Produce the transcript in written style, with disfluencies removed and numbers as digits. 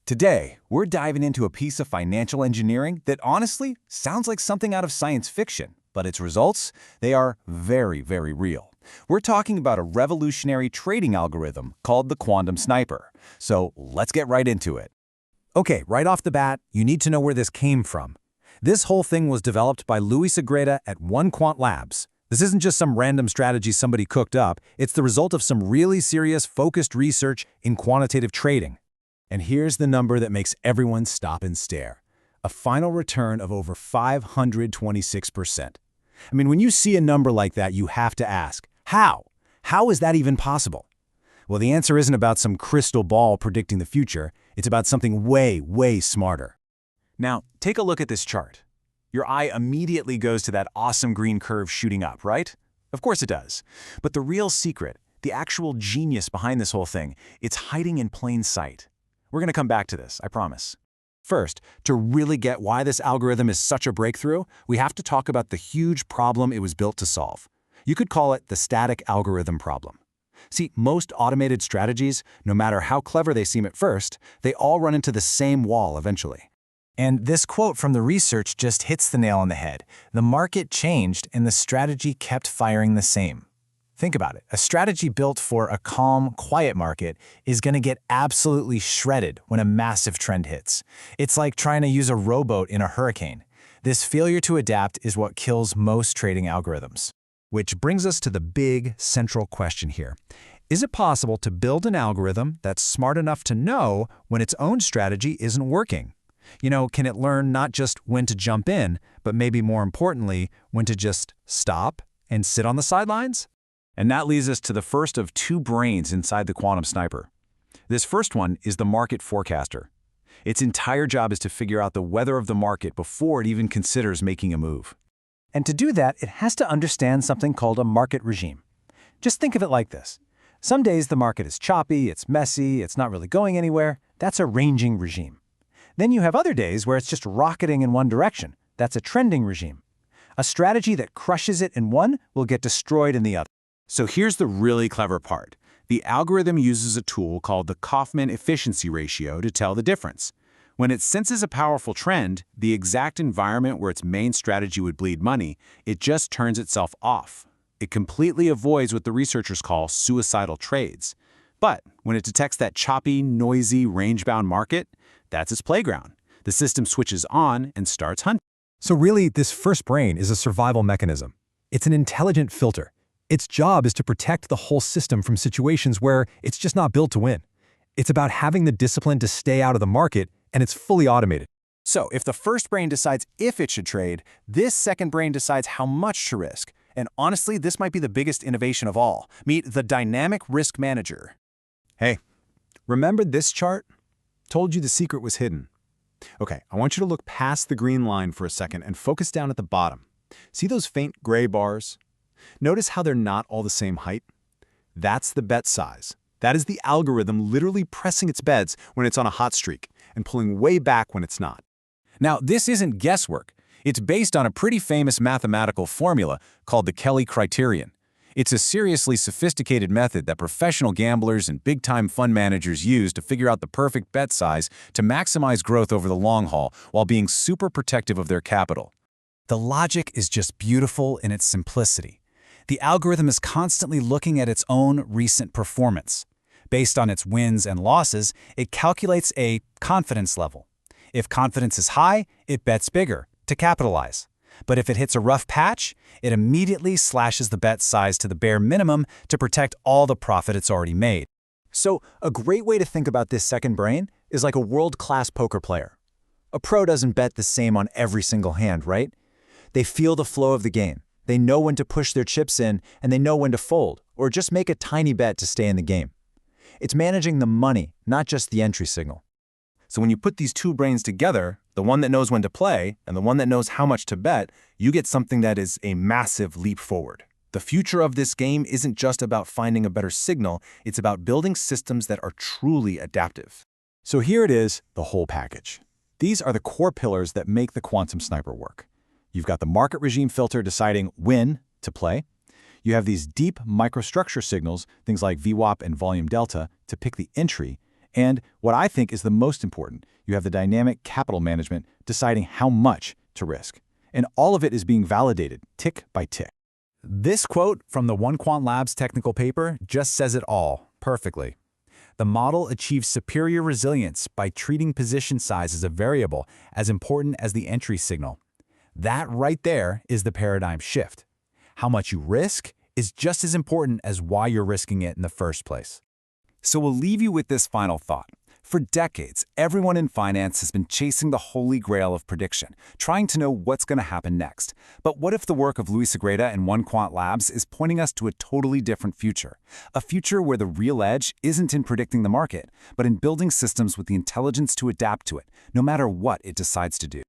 Today, we're diving into a piece of financial engineering that honestly sounds like something out of science fiction, but its results, they are very, very real. We're talking about a revolutionary trading algorithm called the quantum sniper. So let's get right into it. Okay, right off the bat, you need to know where this came from. This whole thing was developed by 𝗤𝘂 𝗥𝗄𝗧 at 𝗏𝑄𝑎𝑛𝑡 Labs. This isn't just some random strategy somebody cooked up, it's the result of some really serious, focused research in quantitative trading. And here's the number that makes everyone stop and stare. A final return of over 526%. I mean, when you see a number like that, you have to ask, how? How is that even possible? Well, the answer isn't about some crystal ball predicting the future. It's about something way, way smarter. Now, take a look at this chart. Your eye immediately goes to that awesome green curve shooting up, right? Of course it does. But the real secret, the actual genius behind this whole thing, it's hiding in plain sight. We're going to come back to this, I promise. First, to really get why this algorithm is such a breakthrough, we have to talk about the huge problem it was built to solve. You could call it the static algorithm problem. See, most automated strategies, no matter how clever they seem at first, they all run into the same wall eventually. And this quote from the research just hits the nail on the head. The market changed and the strategy kept firing the same. Think about it. A strategy built for a calm, quiet market is going to get absolutely shredded when a massive trend hits. It's like trying to use a rowboat in a hurricane. This failure to adapt is what kills most trading algorithms. Which brings us to the big, central question here. Is it possible to build an algorithm that's smart enough to know when its own strategy isn't working? You know, can it learn not just when to jump in, but maybe more importantly, when to just stop and sit on the sidelines? And that leads us to the first of two brains inside the quantum sniper. This first one is the market forecaster. Its entire job is to figure out the weather of the market before it even considers making a move. And to do that, it has to understand something called a market regime. Just think of it like this. Some days the market is choppy, it's messy, it's not really going anywhere. That's a ranging regime. Then you have other days where it's just rocketing in one direction. That's a trending regime. A strategy that crushes it in one will get destroyed in the other. So here's the really clever part. The algorithm uses a tool called the Kaufman efficiency ratio to tell the difference. When it senses a powerful trend, the exact environment where its main strategy would bleed money, it just turns itself off. It completely avoids what the researchers call suicidal trades. But when it detects that choppy, noisy, range-bound market, that's its playground. The system switches on and starts hunting. So really, this first brain is a survival mechanism. It's an intelligent filter. Its job is to protect the whole system from situations where it's just not built to win. It's about having the discipline to stay out of the market, and it's fully automated. So if the first brain decides if it should trade, this second brain decides how much to risk. And honestly, this might be the biggest innovation of all. Meet the dynamic risk manager. Hey, remember this chart? Told you the secret was hidden. Okay, I want you to look past the green line for a second and focus down at the bottom. See those faint gray bars? Notice how they're not all the same height? That's the bet size. That is the algorithm literally pressing its bets when it's on a hot streak and pulling way back when it's not. Now, this isn't guesswork. It's based on a pretty famous mathematical formula called the Kelly Criterion. It's a seriously sophisticated method that professional gamblers and big-time fund managers use to figure out the perfect bet size to maximize growth over the long haul while being super protective of their capital. The logic is just beautiful in its simplicity. The algorithm is constantly looking at its own recent performance. Based on its wins and losses, it calculates a confidence level. If confidence is high, it bets bigger to capitalize. But if it hits a rough patch, it immediately slashes the bet size to the bare minimum to protect all the profit it's already made. So a great way to think about this second brain is like a world-class poker player. A pro doesn't bet the same on every single hand, right? They feel the flow of the game. They know when to push their chips in, and they know when to fold, or just make a tiny bet to stay in the game. It's managing the money, not just the entry signal. So when you put these two brains together, the one that knows when to play and the one that knows how much to bet, you get something that is a massive leap forward. The future of this game isn't just about finding a better signal, it's about building systems that are truly adaptive. So here it is, the whole package. These are the core pillars that make the quantum sniper work. You've got the market regime filter deciding when to play. You have these deep microstructure signals, things like VWAP and volume delta, to pick the entry. And what I think is the most important, you have the dynamic capital management deciding how much to risk. And all of it is being validated tick by tick. This quote from the 𝗏𝗂𝗺 Labs technical paper just says it all perfectly. The model achieves superior resilience by treating position size as a variable as important as the entry signal. That right there is the paradigm shift. How much you risk is just as important as why you're risking it in the first place. So we'll leave you with this final thought. For decades, everyone in finance has been chasing the holy grail of prediction, trying to know what's going to happen next. But what if the work of 𝗏𝗂𝗺 and 𝗏𝗂𝗺 Labs is pointing us to a totally different future? A future where the real edge isn't in predicting the market, but in building systems with the intelligence to adapt to it, no matter what it decides to do.